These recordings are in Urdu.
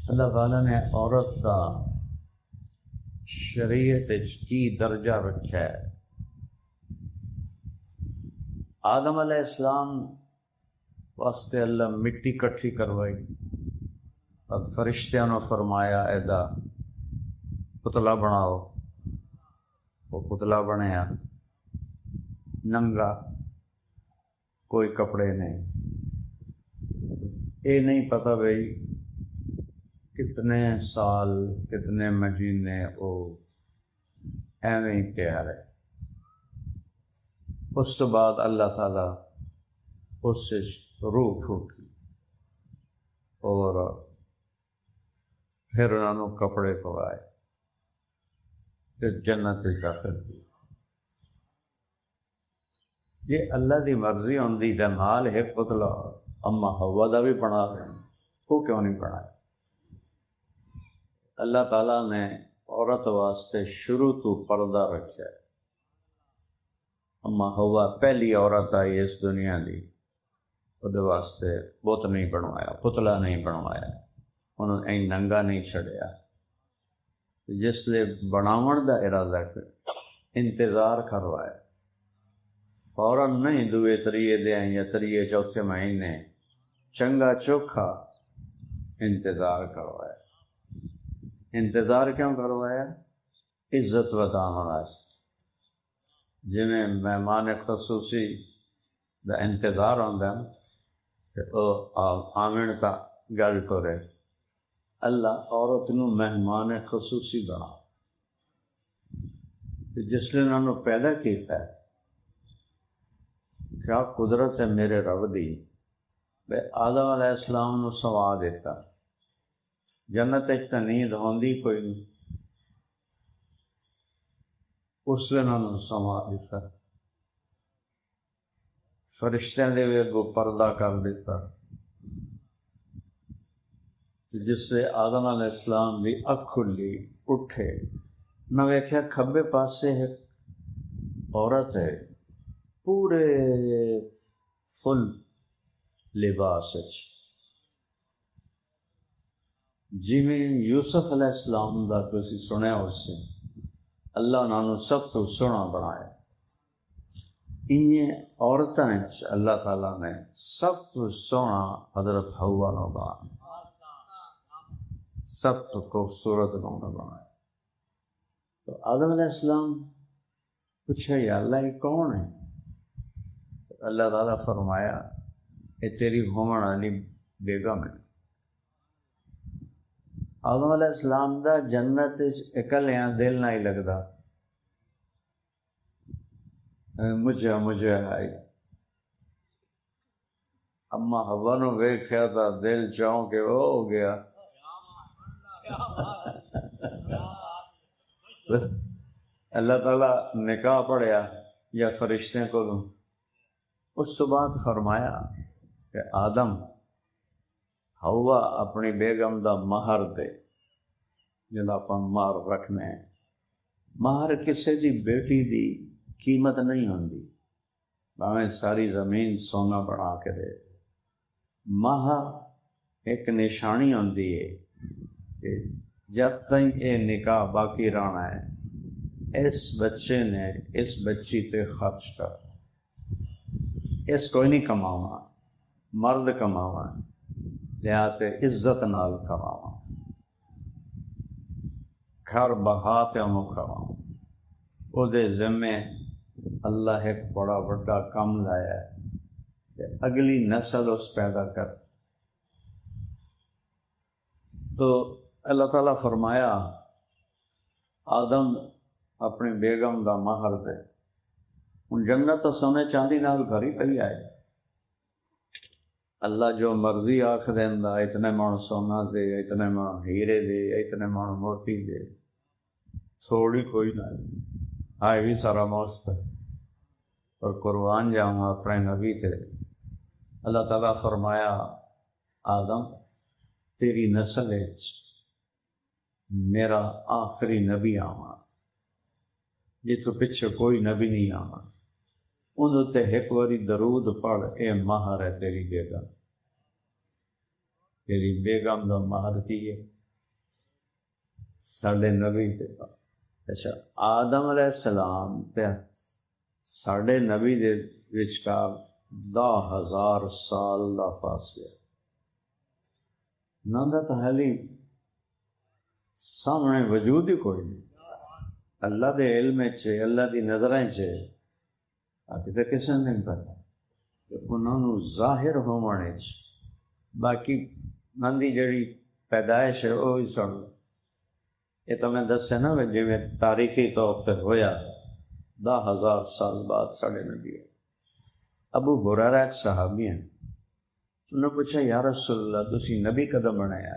اللہ تعالیٰ نے عورت کا شریعت کی درجہ رکھا ہے۔ آدم علیہ السلام واسطے اللہ مٹی کٹھی کروائی اور فرشتیاں نے فرمایا ایدا پتلا بناؤ، وہ پتلا بنیا ننگا، کوئی کپڑے نہیں۔ یہ نہیں پتہ بھائی کتنے سال کتنے مہینے وہ ایویں ہی تیار ہے۔ اس تو بعد اللہ تعالیٰ اس سے روح پھونکی اور پھر انہوں کپڑے پوائے، پھر جنت داخل کی۔ یہ اللہ دی مرضی ہوندی تے نال ایک پتلا اما حوا دا بھی بنا رہے ہیں، وہ کیوں نہیں بنایا؟ اللہ تعالیٰ نے عورت واسطے شروع تو پردہ رکھا ہے۔ اما حوا پہلی عورت آئی اس دنیا دی، وہ واسطے بت نہیں بنوایا، پتلا نہیں بنوایا، انہوں نے ننگا نہیں چھڑیا۔ جس لئے بناون دا ارادہ کر انتظار کروایا، فوراً نہیں دوے تریے دیں یا تریے چوتھے مہینے، چنگا چوکھا انتظار کروایا۔ انتظار کیوں کروایا؟ عزت ودامن واسطے۔ جی میں مہمان خصوصی دا انتظار ہوندا کہ او آمن تا گل کرے، اللہ عورت نو مہمان خصوصی بنا۔ جس نے انہوں نے پیدا کیتا ہے، کیا قدرت ہے میرے رب دی، بے آدم علیہ السلام نو سوا دیتا۔ جنت ایک نیند ہوندی کوئی نہیں، اس نے انہوں نے سوا دیتا، فرشتیاں دے وے کو پردہ کر دیتا، جس سے آدم علیہ السلام بھی اکھ کھلی اٹھے، نہ ویکھیا کھبے پاسے ایک عورت ہے پورے فل لباس جی میں یوسف علیہ السلام دا تسی سنیا اس سے اللہ انہوں نے سب تو سونا بنایا۔ انہیں عورتیں اللہ تعالیٰ نے سب تو سونا حضرت حوا نے بنایا، سب تو خوبصورت انہوں نے بنایا۔ تو آدم علیہ السلام پوچھا یا اللہ یہ کون ہے؟ اللہ تعالیٰ فرمایا یہ تیری ہومن والی بیگم ہے۔ آدم علیہ السلام دا جنت اکلیاں دل نہ ہی لگدا، مجھے آئی۔ اما حوا نو ویکھیا تا دل چاہوں کہ وہ ہو گیا۔ اللہ تعالیٰ نکاح پڑھیا یا فرشتے کو اس تو بعد فرمایا کہ آدم حوا اپنی بیگم دا مہر دے، جنہاں اپنا مہر رکھنے ہیں۔ مہر کسی دی بیٹی دی قیمت نہیں ہوندی، بھاویں ساری زمین سونا بنا کے دے۔ مہر ایک نشانی ہوندی ہے کہ جب تک یہ نکاح باقی رہنا ہے، اس بچے نے اس بچی تے خرچ کر، اس کوئی نہیں کماوا، مرد کماوا، لہٰذا عزت نال کماوا، گھر بہا تے انہوں کماوا۔ وہ دے ذمے اللہ ایک بڑا بڑا کام لایا ہے کہ اگلی نسل اس پیدا کر۔ تو اللہ تعالیٰ فرمایا آدم اپنی بیگم دا مہر دے۔ ان جنت تو سونے چاندی نال بھری پئی آئے، اللہ جو مرضی آکھ دیندا، اتنے من سونا دے، اتنے من ہیرے دے، اتنے من موتی دے، تھوڑی کوئی نہ آئے بھی سارا موس پہ۔ اور قربان جاؤں اپنے نبی تھے، اللہ تعالیٰ فرمایا آدم تیری نسل میرا آخری نبی آواں، جی تو پیچھے کوئی نبی نہیں آواں، ان تے ایک واری درود پڑھ، اے مہر ہے تیری بیگم، تیری بیگم دا مہر تھی ہے۔ ساڈے نبی تے اچھا آدم علیہ السلام تے ساڈے نبی دے وچکار 10,000 سال دا فاصلہ نہ دا تحلی سامنے وجود ہی کوئی نہیں اللہ دے علم چے اللہ دی نظریں چے کتے کسے نہیں پتا کہ انہوں نے ظاہر ہونے باقی مندی جڑی پیدائش ہے وہی سن یہ تو میں دسے نا جی میں تاریخی طور پہ ہویا 10,000 سال بعد ساڑھے نبی ابو ہریرہ ایک صحابی ہیں انہوں نے پوچھا یا رسول اللہ تسی نبی کدم بنایا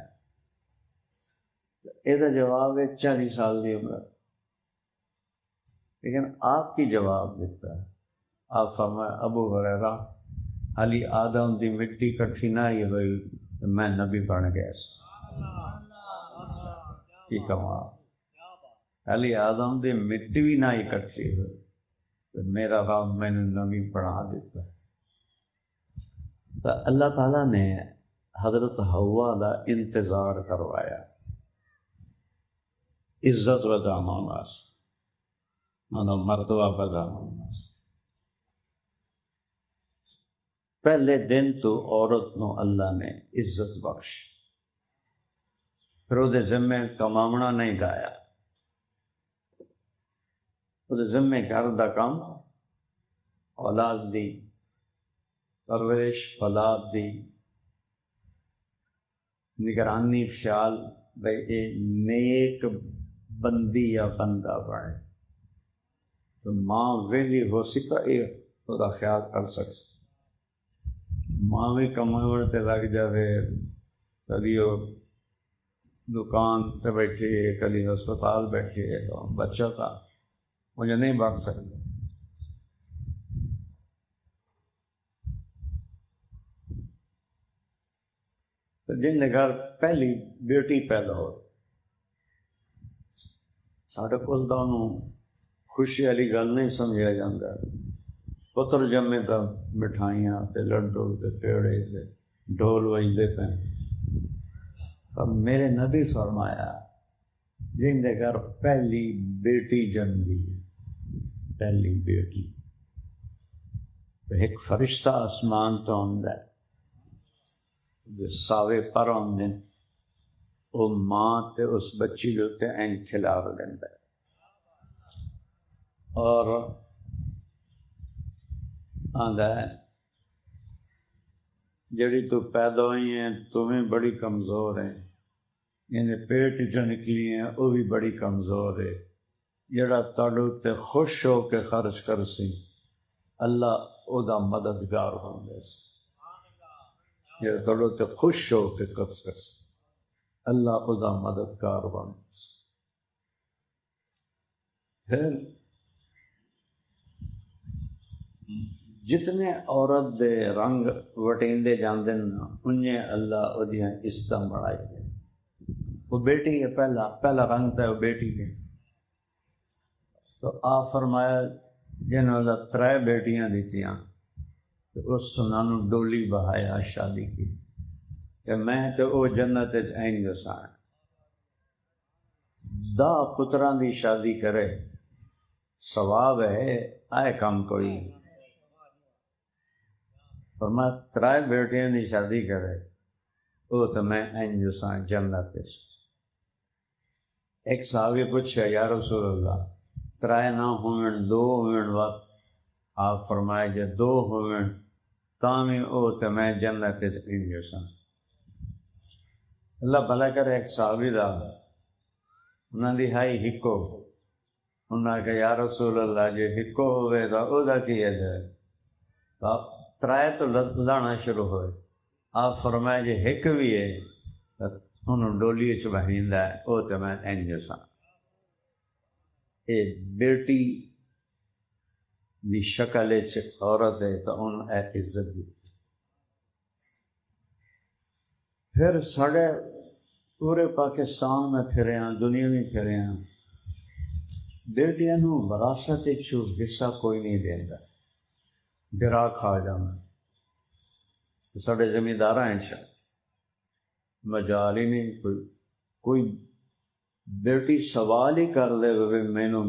یہ جواب ہے 40 سال دی عمر لیکن آپ کی جواب دیتا ہے آپ فرمائے ابو ہریرہ علی آدم دی مٹی کٹھی نہ ہی ہوئی تو میں نبی بن گیا کی کمال علی آدم دی مٹی بھی نہ ہی کٹھی ہوئی تو میرا رب میں نے نبی بنا دیتا ہے تو اللہ تعالیٰ نے حضرت حوا دا انتظار کروایا عزت و دامن واسطے مانو مرتبہ بدامن واسطے پہلے دن تو عورت نو اللہ نے عزت بخش پھر وہ ذمے کمامنا نہیں لایا وہ ذمے گھر دا کام اولاد دی پرورش اولاد دی نگرانی خیال بھائی اے نیک بندی یا بندہ بنے تو ماں ویلی ہو سکتا یہ وہ خیال کر سکتا ماں بھی کماؤن تے لگ جائے کبھی وہ دکان تے بیٹھی ہے کبھی ہسپتال بیٹھی ہے تو بچہ تھا مجھے نہیں بھاگ سکتا جن کے گھر پہلی بیٹی پیدا ہو ساڈے کول تو انہوں خوشی والی گل نہیں سمجھا جاتا پتر جمے تو مٹھائیاں تے لڈو تے پیڑے تے ڈھول بجتے پہ پر میرے نبی فرمایا جن کے گھر پہلی بیٹی جنمی ہے پہلی بیٹی تو ایک فرشتہ آسمان تو آندا ہے ساوے پر آندے وہ ماں تے اس بچی جو تے این کھلار لیندہ ہے اور آندا ہے جڑی تو پیدا ہوئی ہیں تمہیں بڑی کمزور ہیں یعنی پیٹ جو نکلی ہیں وہ بھی بڑی کمزور ہے جڑا تاڑو تے خوش ہو کے خرچ کر سی اللہ او دا مددگار ہوں گے جڑا تاڑو تے خوش ہو کے خرچ کر سی اللہ او دا مددگار بن گے پھر جتنے عورت دے رنگ وٹیندے جاندے نا انہیں اللہ او دیاں عزتاں بڑھائی دے وہ بیٹی ہے پہلا رنگ تھا وہ بیٹی کے تو آپ فرمایا جنہوں نے 3 بیٹیاں دیتیاں تو اس سنانو ڈولی بہایا شادی کی کہ میں تو وہ جنت این جسان 10 پتراں دی شادی کرے ثواب ہے آئے کام کوئی فرمایا 3 بیٹیاں دی شادی کرے وہ تو میں این جسان جنت ایک صحابی پوچھا یا رسول اللہ 3 نہ ہوئن 2 ہوئن وقت آپ فرمائے جے 2 ہوئن تامی او تو میں جنت این جسان اللہ بھلا کرے ایک صحابی دا انہاں دی ہائی ہکو انہاں کہ یا رسول اللہ جے ہکو ہوئے دا او دا کی ہے جائے تو 3 تو لانا شروع ہوئے آپ فرمائے جے ہک بھی ہے انہوں ڈولی بہیندا ہے او تو میں این جسان اے بیٹی دی شکل عورت ہے تو ان اے عزت دی پھر ساڑھے پورے پاکستان میں پھرے ہیں دنیا میں پھرے ہیں بیٹیاں نو وراثت چو حصہ کوئی نہیں دیندا ڈرا کھا جانا ساڑھے زمیندار ہیں مجال ہی نہیں کوئی بیٹی سوال ہی کر دے بھی مینوں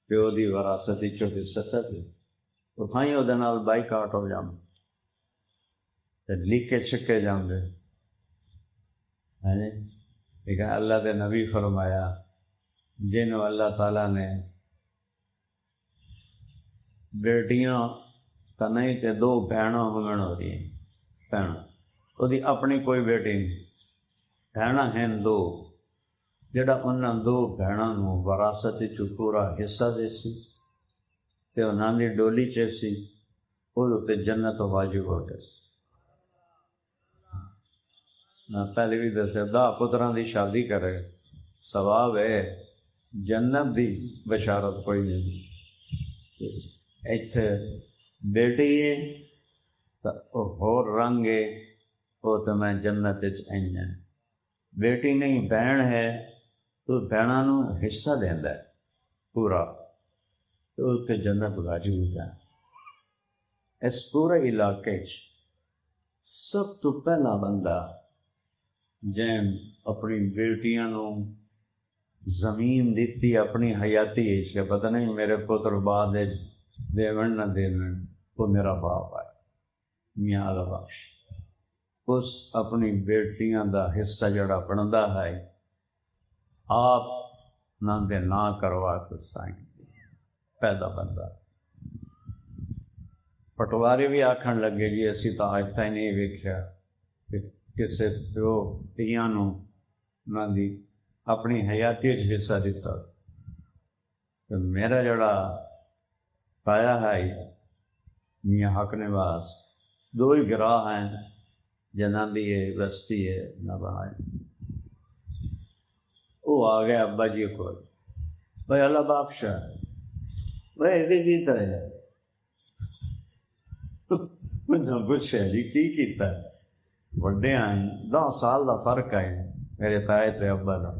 پیو دی وراثت وچوں حصہ دے تو تھائیں وہ نال بائیکاٹ ہو جاؤں لیکے چھکے جاؤں گے. لیکن اللہ دے نبی فرمایا جنہوں اللہ تعالیٰ نے بیٹیاں تو نہیں تے دو بہناں ہومن ہو رہی ہیں بہن وہ دی اپنی کوئی بیٹی نہیں بہناں ہیں دو جڑا انہاں دو بہناں نوں وراثت چ پورا حصہ دے سی تے انہاں دی ڈولی چ سی وہ تے جنت واجب ہو گئی. پہلے بھی دسیا 10 پتراں دی شادی کرے ثواب ہے جنت دی بشارت کوئی نہیں. ایتھے بیٹی ہے تو ہور رنگ ہے وہ تو میں جنت آئی ہوں. بیٹی نہیں بہن ہے تو بہنوں نوں حصہ دیندا ہے پورا تو اس کے جنت واجب ہوتا ہے. اس پورے علاقے سب تو پہلا بندہ جن اپنی بیٹیاں نوں زمین دیتی اپنی حیاتی کہ پتہ نہیں میرے پتر بعد دیون نہ دیون وہ میرا باپ ہے میاں آغا بخش اس اپنی بیٹیاں دا حصہ جڑا بندا ہے آپ نہ دے نہ کروا کے سائیں پیدا بندہ. پٹواری بھی آکھن لگے جی اسی تو آج تک نہیں ویکھیا کہ کسے پیو تیاں نوں نہ دی اپنی حیاتی حصہ دیتا. تو میرا جڑا پایا ہے میاں حق نواز دو ہی گراہ ہیں جنہاں دی ہے بستی ہے نہ بہائے وہ آ گیا ابا جی کو بھائی اللہ بادشاہ بھائی یہ کیتا ہے میں پوچھا جی کی کیتا ہے وڈے آئیں 10 سال دا فرق ہے میرے تائے تے ابا دا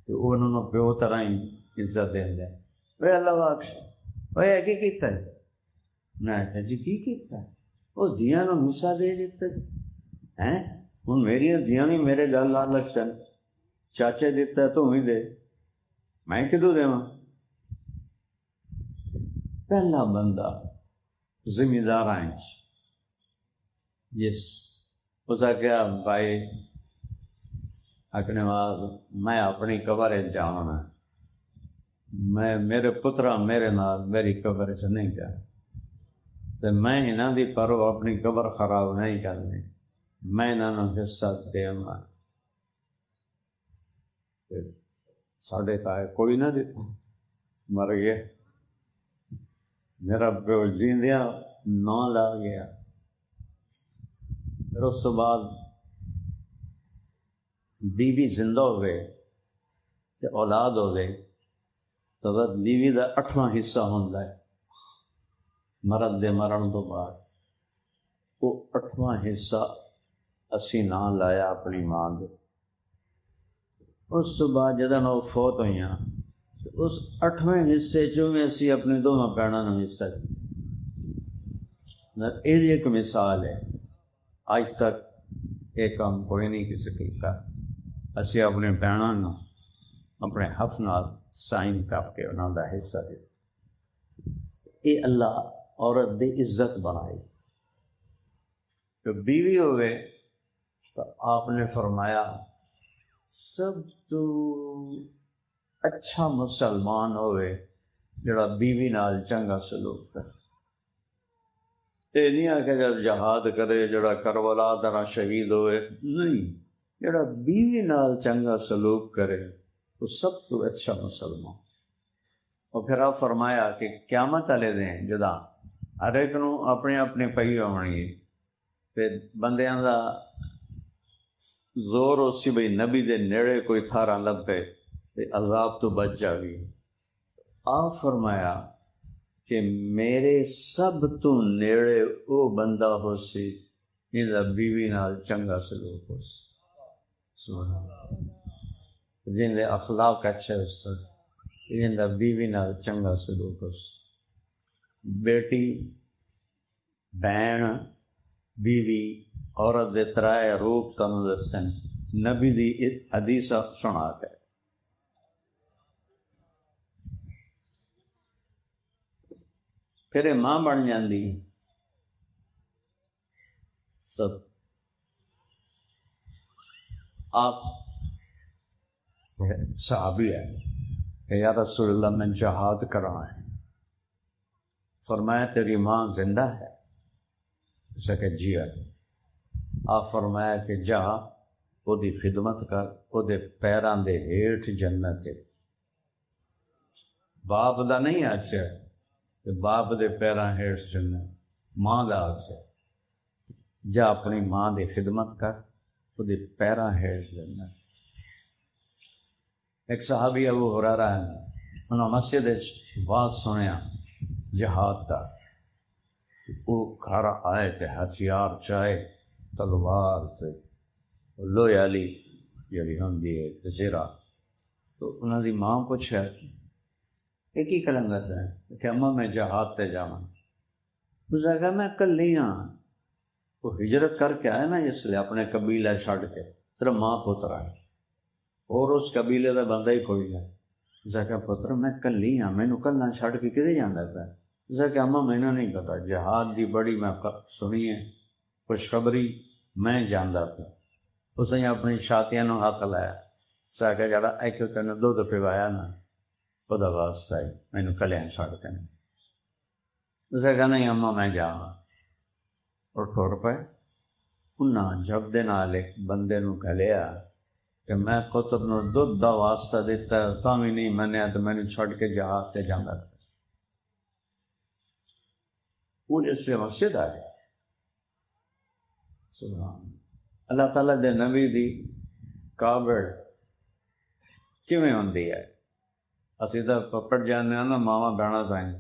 تو انہوں نے پیو طرح ہی عزت دین دے. بھائی اللہ بادشاہ بھائی یہ کی کیتا ہے میں کہا جی کی کیتا ہے وہ دیاں نوں حصہ دے دیتا ہے ہوں میری دیاں بھی میرے گل لگ سن چاچے دیتا ہے تو ہی دے میں کدوں دیواں. پہلا بندہ ذمہ دار جس اس کیا بھائی اپنے میں اپنی قبر جانا میں میرے پترا میرے نال میری قبر چ نہیں گیا تو میں انہاں دی پرو اپنی قبر خراب نہیں کرنی میں انہاں حصہ دیواں. ساڈے تائے کوئی نہ دیتا مر گیا میرا پیو جیندیاں نہ لا گیا. پھر اس بعد بیوی زندہ ہو گئے تے اولاد ہو گئے تو بیوی دا 8واں حصہ ہوندا ہے مرد دے مرن تو بعد وہ 8واں حصہ اسی نہ لایا اپنی ماں دے. اس تو بعد جدوں وہ فوت ہوئیاں اس 8ویں حصے چوں بھی اسی اپنے دونوں بہنوں نوں حصہ یہ ایک مثال ہے. آج تک یہ کام کوئی نہیں کسی کیتا اسی اپنے بہنوں نوں اپنے ہاتھ نال سائن کر کے انہاں دا حصہ دے. یہ اللہ عورت دی عزت بنائی. تو بیوی ہوئے تو آپ نے فرمایا سب تو اچھا مسلمان ہوئے جڑا بیوی نال چنگا سلوک کرے. یہ نہیں آ کہ جب جہاد کرے جڑا کربلا طرح شہید ہوئے نہیں جڑا بیوی نال چنگا سلوک کرے وہ سب تو اچھا مسلمان. اور پھر آپ فرمایا کہ قیامت والے دن جدا ہر ایک نوں اپنے اپنے پئی ہونی پھر بندیاں دا زور اسی بھئی نبی دے نیڑے کوئی تھارا لبے تے عذاب تو بچ جاوی. آپ فرمایا کہ میرے سب تو نیڑے او بندہ ہو سی جندا بیوی نال چنگا سلوک ہو سی. سبحان اللہ. جن دے اخلاق اچھے ہو سی جندا بیوی نال چنگا سلوک ہو سی. بیٹی بہن بیوی عورت دے ترائے روپ تنوں دسن نبی دی حدیث سنا کے پھر یہ ماں بن جاندی سب آپ صحابی ہے کہ یا رسول اللہ میں جہاد کراں ہے. فرمایا تیری ماں زندہ ہے؟ اسے کہ جی ہے. آپ فرمایا کہ جا وہ دی خدمت کر، وہ دے پیراں دے ہیٹھ جنت ہے. باپ دا نہیں آچھا کہ باپ دے پیراں ہیٹھ جنت، ماں دا آچھا. جا اپنی ماں دی خدمت کر، وہ دے پیراں ہیٹھ جنت. ایک صحابی ابو ہریرہ ہے، انہوں مسجد واز سنیا جہاد کا. وہ گھر آئے کہ ہتھیار چائے تلوار سے لوہے والی جڑی ہوندی ہے زیرہ. تو انہوں دی ماں پوچھا یہ کی کرن لگا ہے کہ اماں میں جہاد تے جاواں. اس نے کہا میں کلی ہاں. وہ ہجرت کر کے آئے نا جس لیے اپنے قبیلہ چھڈ کے، صرف ماں پتر آئے اور اس قبیلے کا بندہ ہی کوئی ہے. اس نے کہا پتر میں کلی ہاں، مینوں کلا چھڈ کے کدے جانا پیا؟ اس نے کہا اماں مینوں نہیں پتا، جہاد دی بڑی میں سنی ہے خوشخبری، میں جاندا پیا. اس نے اپنی چھاتیاں نوں ہاتھ لایا. اس نے کہا جڑا ایک تینوں دودھ پوایا نا وہ واسطہ ہے، مینوں کلیاں چھڈ کے نہیں. اس نے کہا نہیں اماں میں جاواں. اور ٹر پے. انہاں جب دے نال ایک بندے نوں گھلیا کہ میں پتر نوں دودھ دا واسطہ دیتا ہے تاں وی نہیں منیا تو مینوں چھڈ کے جہاد تے جاندا. وہ اس لیے مسجد آ گیا. سبحان اللہ تعالیٰ دے نبی دی کابڑ کیویں ہوندی ہے؟ اسی تو پپڑ جانے نا ماواں بہنا پائیں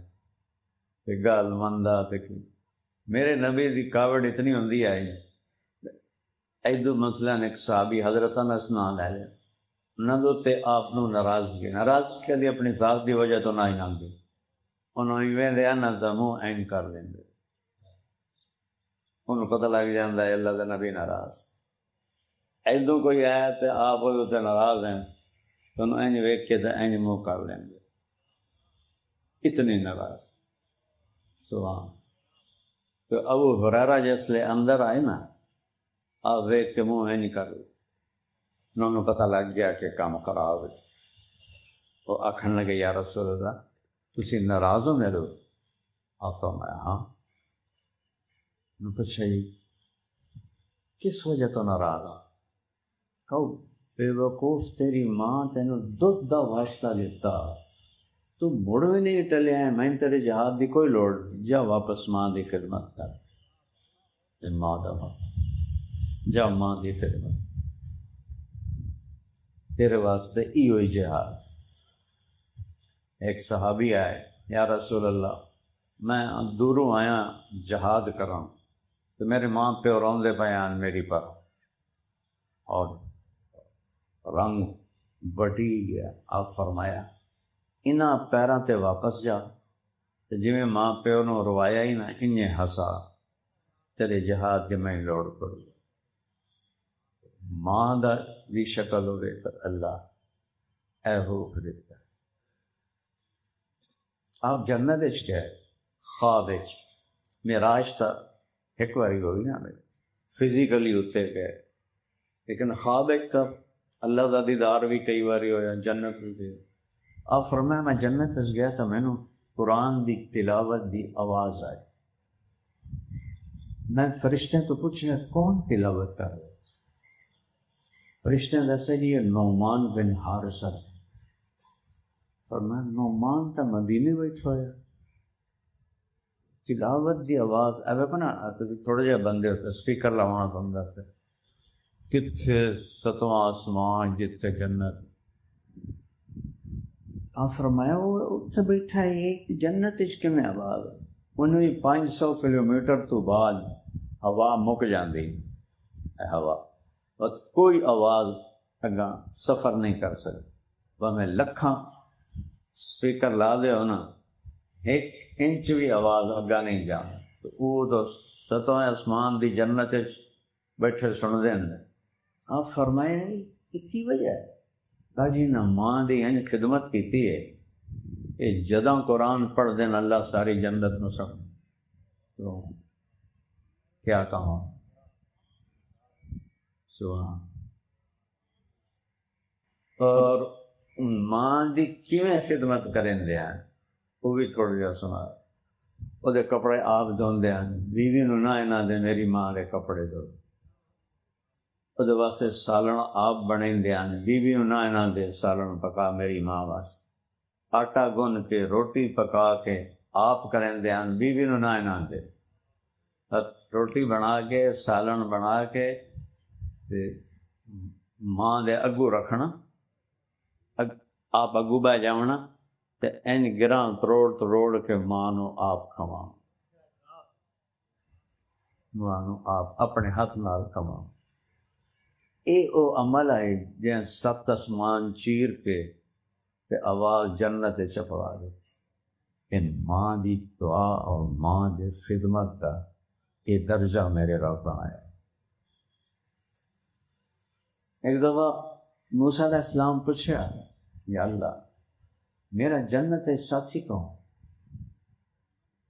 کہ گل مندا تے کی. میرے نبی دی کاوڑ اتنی ہوندی ہے. ایدو مثلاً ایک صحابی حضرت انس نام لے لیا، انہوں نے تے آپ نو ناراض کے لیے اپنی ذات دی وجہ تو نہ ہی نہ دی. انہوں نے وین لیا نہ دا منہ این کر لیں گے. انہوں پتہ لگ جاندہ ہے اللہ دے نبی ناراض. ایدو کوئی آیا تے آپ وہ تے ناراض ہیں تو انہوں این ویک کے تے این منہ کر لیں گے. اتنی ناراض. سبحان. تو ابو ہریرہ جس لے اندر آئے نا آپ ویک کے منہ این کر لیں. انہوں نے پتہ لگ گیا کہ کام خراب ہے. وہ آکھن لگے یا رسول اللہ تسی ناراض ہو میرے؟ آپ فرمایا ہاں. پوچھا جی کس وجہ تو ناراض آ؟ کہو بے وقوف تیری ماں تینوں دودھ دا واسطہ دیتا، تو مڑ بھی نہیں ٹلے ہیں، میں تیرے جہاد دی کوئی لوڑ نہیں. جا واپس ماں دی خدمت کر. ماں دا جا ماں دی خدمت، تیرے واسطے ای ہوئی جہاد. ایک صحابی آئے یا رسول اللہ میں دوروں آیا جہاد کراں تو میرے ماں پیو روندے پیان میری پر اور رنگ بٹی گیا. آپ فرمایا انہاں پیراں تے واپس جا تو جویں ماں پیو نو روایا ہی نہ انہیں ہسا تیرے جہاد کے میں لوڑ کروں. ماں دا بھی شکل ہوئے پر اللہ اے ہو دیتا. آپ جنت اچ گئے خواب اچ معراج تا ایک باری ہوئی نا فزیکلی اتنے گئے، لیکن خواب ایک تا اللہ دا دیدار بھی کئی باری ہویا، جنت بھی دے. آپ فرمایا میں جنت اچ گیا تو مینوں قرآن دی تلاوت دی آواز آئی. میں فرشتے تو پوچھا کون تلاوت کر رہے؟ فرشتے دسے جی یہ نعمان بن حارثہ. فرمایا نعمان تا مدینے بیٹھا ہوا تلاوت دی آواز اب نا تھوڑا جہا بندے ہوتے سپیکر لوانا پڑتا تھا. کتھے ستواں آسمان جتھے جنت. آپ فرمایا وہ اتنے بیٹھا ہے ایک جنت اس کے میں آواز ہے. انہوں 500 کلومیٹر تو بعد ہوا مک جاندی ہوا اور کوئی آواز اگاں سفر نہیں کر سکتی. میں لکھاں سپیکر لا دے ہو نا ایک انچ بھی آواز اگا نہیں جا. تو وہ تو ستواں آسمان دی جنت بیٹھے سن دیں. آپ فرمائے کی وجہ ہے جی نہ ماں دی خدمت کیتی ہے یہ جداں قرآن پڑھ دین اللہ ساری جنت نو سب تو کیا کہاں سبحان. اور ماں دی کیویں خدمت کریں دیا وہ بھی تھوڑا جہا سنا. وہ دے کپڑے آپ دھوندے ہیں، بیوی نو نہ انہاں دے میری ماں دے کپڑے دھو. وہ دے واسطے سالن آپ بنے دے ہیں، بیوی نو نہ انہاں دے سالن پکا میری ماں واسطے. آٹا گن کے روٹی پکا کے آپ کریں دے ہیں، بیوی نو نہ انہاں دے. روٹی بنا کے سالن بنا کے ماں دے اگو رکھنا، آپ اگو بہ جاونا تے این گراں تروڑ کے ماں نو آپ کھواں، ماں نو آپ اپنے ہاتھ نال کھواں. اے او عمل ہے جہاں 7 آسمان چیر کے تے آواز جنت چپڑا دے. ان ماں دی دعا اور ماں دی خدمت دا یہ درجہ میرے رب بنایا. ایک دفعہ موسیٰ علیہ السلام پوچھا یا اللہ میرا جنت ساتھی کون؟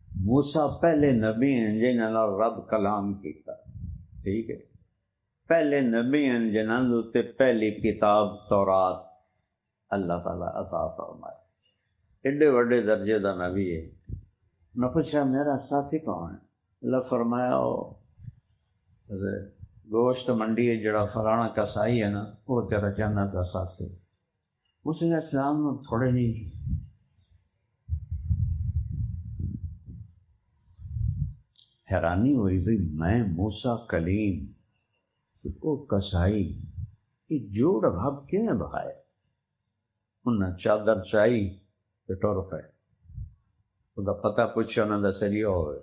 موسیٰ پہلے نبی ہیں جنہاں نال رب کلام کیتا، ٹھیک ہے، پہلے نبی ہیں جنہاں تے پہلی کتاب تورات اللہ تعالیٰ عطا فرمایا. ایڈے وڈے درجے دا نبی ہے. میں پوچھا میرا ساتھی کون ہے؟ اللہ فرمایا گوشت منڈی ہے جڑا فلانا کسائی ہے نا وہ تیرا جنت کا ساتھی. موسیٰ علیہ السلام نے تھوڑے نہیں حیرانی ہوئی بھئی میں موسیٰ کلیم وہ کسائی یہ جوڑ رب کیوں بہائے؟ انہیں چادر چاہی تو ٹور پے وہ پتہ پوچھا انہوں نے دسیا ہوئے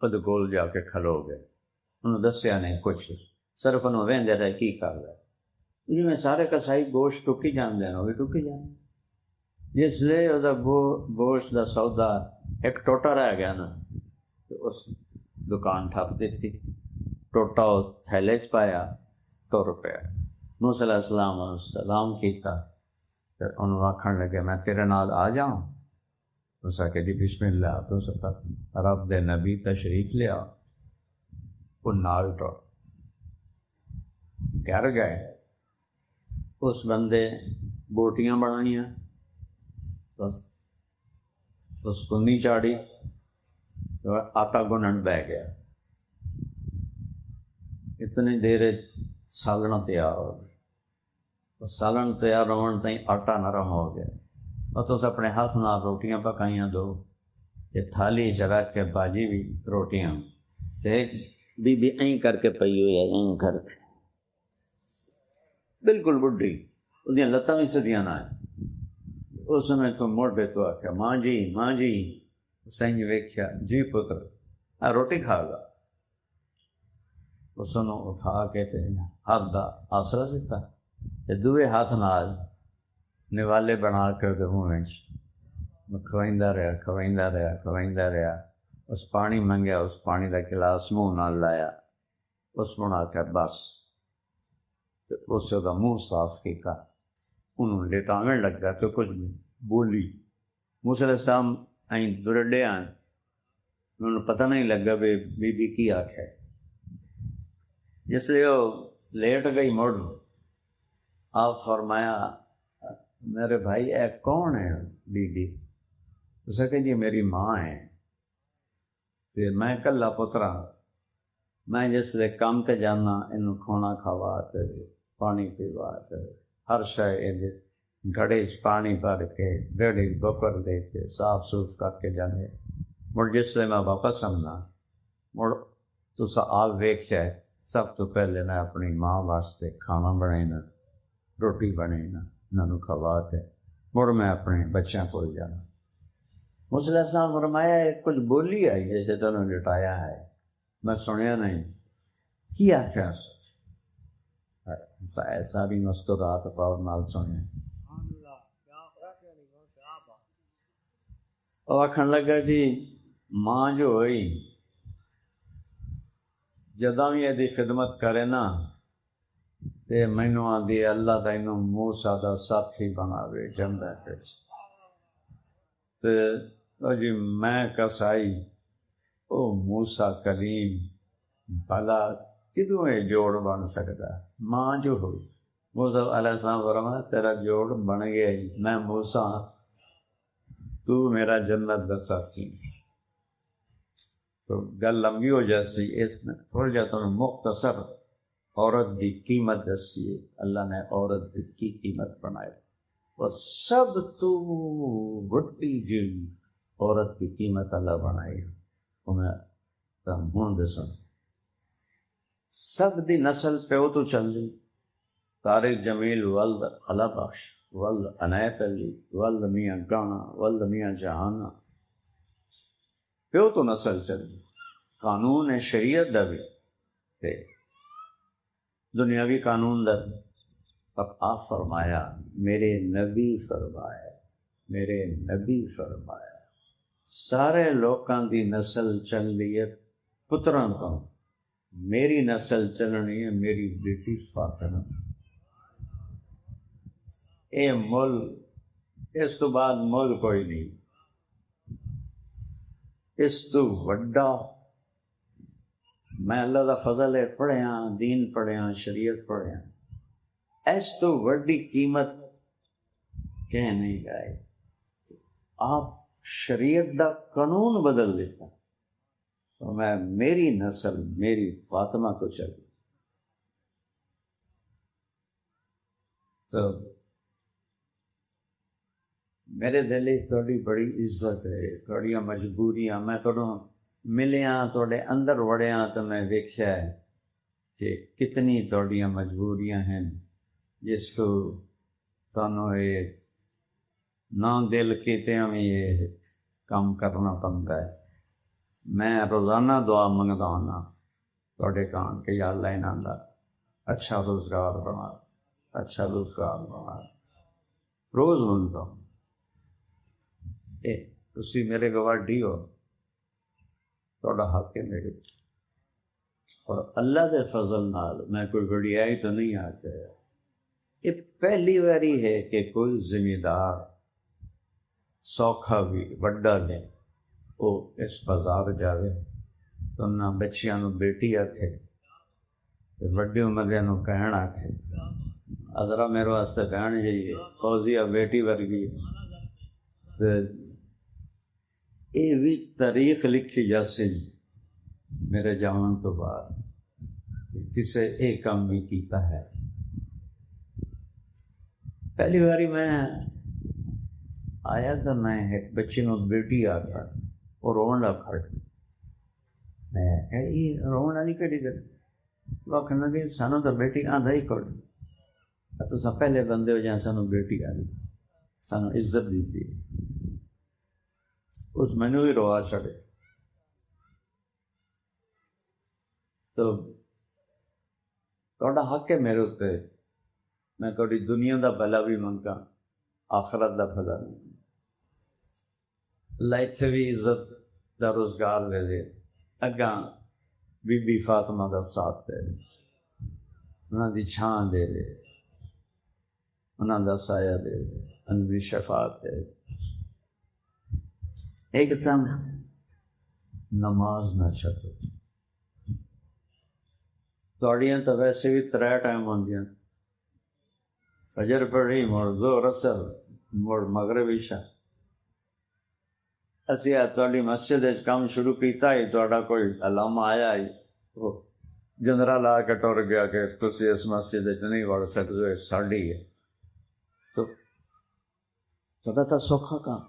خود کول جا کے کھلو گئے. انہوں دسیا نہیں کچھ، صرف انہوں ویندے رہے کی کر رہے. جی میں سارے کسائی گوشت ٹکی جان دینا وہ بھی ٹکی جان. جس لئے گوشت دا سودا ایک ٹوٹا رہ گیا نا تو اس دکان ٹھپ دیتی، ٹوٹا تھیلے چ پایا ₹100. موسیٰ علیہ السلام سلام کیتا تو انہوں آکھن لگے میں تیرے نال آ جاؤں. اس آکے جی بسم اللہ. تو سب رب دے نبی تشریف لیا وہ نال ٹوٹ گھر گئے. اس بندے بوٹیاں بنائیاں بس اس کنی چاڑی آٹا گنن بہ گیا. اتنی دیر سالن تیار ہو گیا. سالن تیار ہونے تائیں آٹا نرم ہو گیا. اور تو اپنے ہاتھ نال روٹیاں پکائیاں دو تے تھالی چ رکھ کے باجی بھی روٹیاں تے بی بی این کر کے پئی ہوئی ہے این کر کے بالکل بڈھی وہ لتاں بھی سدیاں نہ. اس میں تو موڈے تو آخیا ماں جی سنج ویکھیا جی پتر آ روٹی کھا گا. اس نے اٹھا کے تے ہاتھ دا آسرا دیتا تے دوے ہاتھ نال نوالے بنا کے منہ کھوائندا رہا. اس پانی منگیا، اس پانی کا گلاس منہ نال لایا، اس بنا کے بس اس کا منہ صاف کیا. انہوں لٹاویں لگا تو کچھ بولی. موسیٰ علیہ السلام این درڑے آن انہوں نے پتہ نہیں لگا بی بی کی آکھے. جس لیے وہ لیٹ گئی مڑ آپ فرمایا میرے بھائی اے کون ہے بی بی؟ اسے کہ جی میری ماں ہے. پھر میں کلا پترا میں جس لئے کام تے جانا انہوں کھونا کھوا تے پانی پیوا تے ہر شے گھڑے چ پانی بھر کے بیڑی بکر دے کے صاف صوف کر کے جانے. مڑ جس لئے میں واپس آنا مڑ تسا آپ ویکھیا سب تو پہلے میں اپنی ماں واسطے کھانا بنائینا، روٹی بنائینا، انہوں کھوا تے مڑ میں اپنے بچیاں کو جانا. موسیٰ علیہ السلام فرمایا کچھ بولی آئی جیسے تو انہوں نے لٹایا ہے، میں سنیا نہیں کیا کیا ساری مستورات پاور نال سنیا. اور آکھن لگا جی ماں جو ہوئی جداں بھی یہ خدمت کرے نا تے مینوں آندی اللہ تینوں موسیٰ دا ساتھی بناوے جنت وچ. تو جی میں کسائی او موسیٰ کلیم بھلا کدوں یہ جوڑ بن سکتا ہے؟ ماں جو ہوئی موسیٰ علیہ السلام فرمایا تیرا جوڑ بن گیا ہی، میں موسیٰ تو میرا جنت دا ساتھی۔ تو گل لمبی ہو جاتی، اس میں تھوڑا جا تمہیں مختصر عورت دی قیمت دسی ہے۔ اللہ نے عورت کی قیمت بنائی، اور سب تو وڈی جڑی عورت کی قیمت اللہ بنائی انہیں ہوں دساں سب دی نسل پیو تو چل جی طارق جمیل ولد خلا بخش ولد عنایت علی ولد میاں گانا ولد میاں جہانا پیو تو نسل چل جی قانون شریعت دا بھی تے دنیاوی قانون دا بھی۔ اب آپ فرمایا میرے نبی فرمایا میرے نبی فرمایا سارے لوکاں دی نسل چل رہی ہے پتراں تو، میری نسل چلنی ہے میری بیٹی فاطمہ۔ اے مل اس تو بعد مل کوئی نہیں، اس تو وڈا میں اللہ دا فضل ہے پڑھیا دین پڑھیا شریعت پڑھیا، اس تو وڈی قیمت کہ نہیں گائے۔ آپ شریعت دا قانون بدل دیتا تو میں میری نسل میری فاطمہ تو چلی۔ تو میرے دل تھوڑی بڑی عزت ہے، تھوڑیاں مجبوریاں، میں تھوڑوں ملیاں تھوڑے اندر وڑیاں تو میں دیکھا ہے کہ کتنی تھوڑیاں مجبوریاں ہیں جس کو تانوں یہ نہ دل کیتے ہمیں یہ کام کرنا پڑتا ہے۔ میں روزانہ دعا منگتا ہوں تھوڑے کان کہ یا اللہ انہاں دا اچھا روزگار بنا، اچھا روزگار بنا، روز منگتا ہوں۔ تسی میرے گواڈی ہو، تھوڑا حق ہے میرے، اور اللہ دے فضل نال میں کوئی وڈیائی تو نہیں آتا ہے۔ یہ پہلی باری ہے کہ کوئی ذمہ دار سوکھا بھی وڈا لے وہ اس بازار جاوے تو نہ بچیاں نو بیٹی آکھے وڈی عمر نو کہن آکھے ازرا میرے واسطے کہن جائیے فوزیہ بیٹی ورگی۔ یہ بھی تاریخ لکھی جاسی میرے جان تو بعد کسے ایک کام بھی کیتا ہے۔ پہلی باری میں آیا تو میں ایک بچی نو بیٹی آ کر وہ رون لگ کھڑ میں یہ رون والی کہڑی گل وہ آخر لگے سانو تو بیٹی آدھا ہی کڑ تو پہلے بندے ہو جائیں سانو بیٹی آ گئی سانو عزت دیتی اس مینو ہی روا چھڑے۔ تو تھوڑا حق ہے میرے اتنے، میں تھوڑی دنیا دا بھلا بھی منگا آخرت دا بھلا نہیں۔ اللہ اتنے بھی عزت دا روزگار دے دے، اگاں بی بی فاطمہ دا ساتھ دے دے، انہاں دی چھان دے دے، انہاں دا سایہ دے دے، انہاں دی شفاعت دے دے۔ ایک دم نماز نہ چھٹو، توڑیاں تو ویسے بھی 3 ٹائم ہوندیاں، فجر پڑھی مڑ ظہر اثر مڑ مغرب عشاء۔ اسی تھوڑی مسجد کام شروع کیتا ہی تھوڑا کوئی علامہ آیا ہی وہ جنرا لا کے ٹر گیا کہ تسی اس مسجد نہیں وڑ سکتے ساڑی ہے۔ تو سدا تھا سوکھا کام،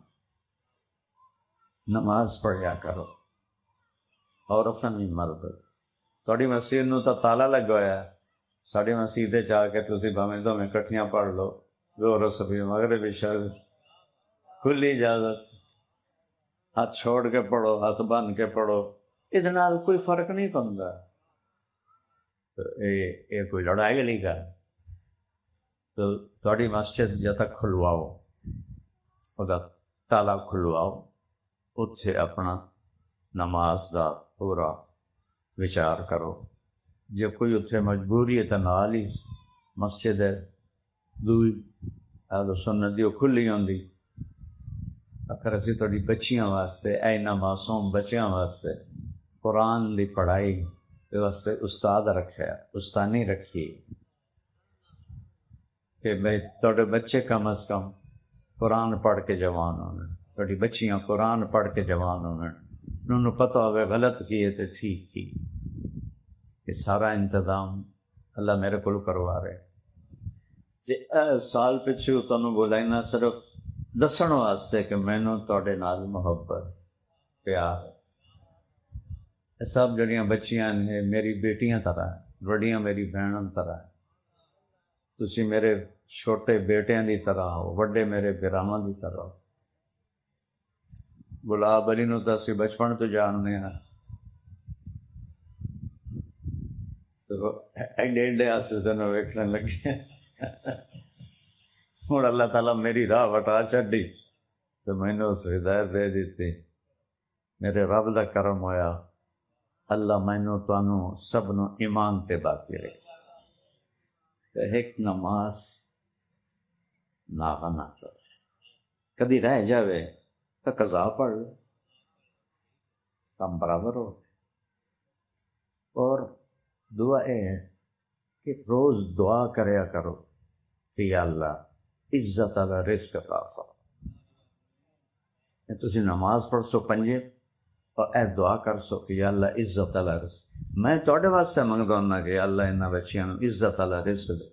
نماز پڑھیا کرو عورتاں نہیں مرد۔ تھوڑی مسجد نو تو تالا لگا ہوا ہے، ساری مسجد جا کے تسی بھاویں تو میں کٹھیاں پڑھ لو ظہر صبح مغرب عشاء کھلی اجازت، ہاتھ چھوڑ کے پڑھو ہاتھ بن کے پڑھو، یہ کوئی فرق نہیں پڑتا۔ یہ کوئی لڑائی والی گل تو تھوڑی مسجد جب تک کھلواؤ وہ تالا کھلواؤ اتھے اپنا نماز دا پورا وچار کرو۔ جب کوئی اتھے مجبوری ہے تو نال ہی مسجد ہے دوئی اہل سنت دی کھلی ہوندی آخر اسی تھوڑی بچیاں واسطے اینا معصوم بچیاں واسطے قرآن دی پڑھائی دے واسطے استاد رکھیا، استانی رکھی کہ بھائی تھوڑے بچے کم از کم قرآن پڑھ کے جوان ہونے، تھوڑی بچیاں قرآن پڑھ کے جوان ہونے، انہوں پتہ ہوئے غلط کیے تو ٹھیک کی۔ یہ سارا انتظام اللہ میرے کو کروا رہے۔ سال پچھو تمہیں بولینا صرف دسن واسطے کہ مینوں تواڈے نال محبت پیار، یہ سب جڑیاں بچیاں نے میری بیٹیاں طرح ہے، بڑیاں میری بہنوں طرح ہے، تسی میرے چھوٹے بیٹیاں دی طرح ہو، وڈے میرے براواں دی طرح ہو۔ گلاب علی نو تو اسی بچپن تو جاننے ہیں، تو ایڈے ایڈے آسے تینوں ویکھنے لگے ہوں اللہ تعالیٰ میری راہ وٹا چڈی تو میں نے اس ہدایت دے دیتی۔ میرے رب دا کرم ہویا، اللہ مینوں تانوں سب نو ایمان تے باقی رہے۔ ایک نماز ناغا نہ کر، کدی رہ جاوے تو قضا پڑھ لو، کم برابر ہو۔ اور دعا اے ہے کہ روز دعا کریا کرو کہ یا اللہ عزت والا رزق عطا فرما۔ تسی نماز پڑھ سو پنجے اور اے دعا کر سو کہ یا اللہ عزت والا رزق، میں تواڈے واسطے منگدا ہوں کہ یا اللہ انہاں بچیاں نوں عزت والا رزق دے۔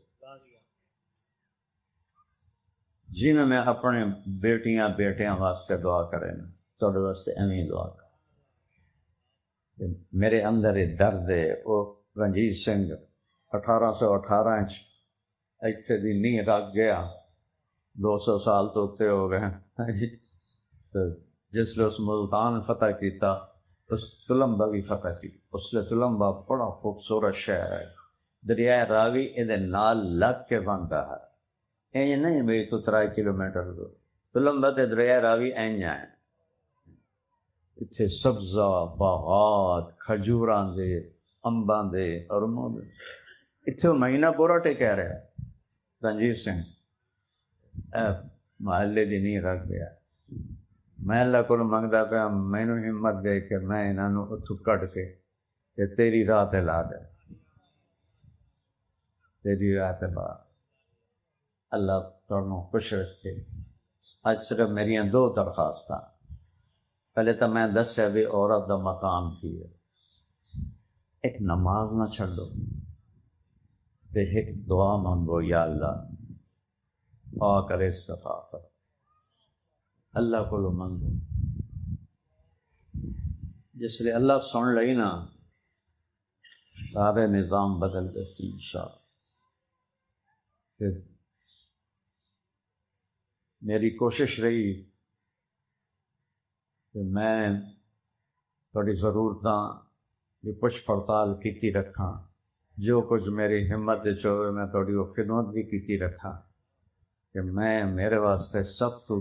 جی میں اپنے بیٹیاں بیٹیاں واسطے دعا کرے نا، تواڈے واسطے ایویں دعا کر۔ میرے اندر یہ درد ہے، وہ رنجیت سنگھ 1818 ایتھے دی نہیں رکھ گیا، 200 سال تو اتنے ہو گئے، جس لئے اس ملتان فتح کیتا، اس تلمبا بھی فتح کی۔ اس لئے تلمبا بڑا خوبصورت شہر ہے، دریائے راوی یہ نال لگ کے بنتا ہے، یہ نہیں بھئی تو 3 کلومیٹر دور، تلمبا تے دریائے راوی این ہے۔ اتھے سبزہ باغات کھجوراں دے امباں دے اور اتھے مہینہ پورا ٹکیا رہا رنجیت سنگھ، محلے دی نہیں رکھ گیا۔ میں اللہ کو منگدا پیا مینوں ہمت دے کہ میں انہاں نوں اتھوں کڈ کے تے تیری راہ تے لا دے، تیری راہ تے لا۔ اللہ تانوں خوش رکھے۔ اج صرف میریاں 2 درخواستاں، پہلے تو میں دسیا بھی عورت دا مقام کی ہے، ایک نماز نہ چھڈو تے ایک دعا مانگو یا اللہ پاک کرے استفاقت، اللہ کو منگو۔ جس لئے اللہ سن لئی نا سارے نظام بدل دے سی انشاءاللہ۔ میری کوشش رہی کہ میں تھوڑی ضرورتاں کی پوچھ پڑتال کیتی رکھاں، جو کچھ میری ہمت چوے میں تھوڑی وہ خدمت بھی کیتی رکھاں، کہ میں میرے واسطے سب تو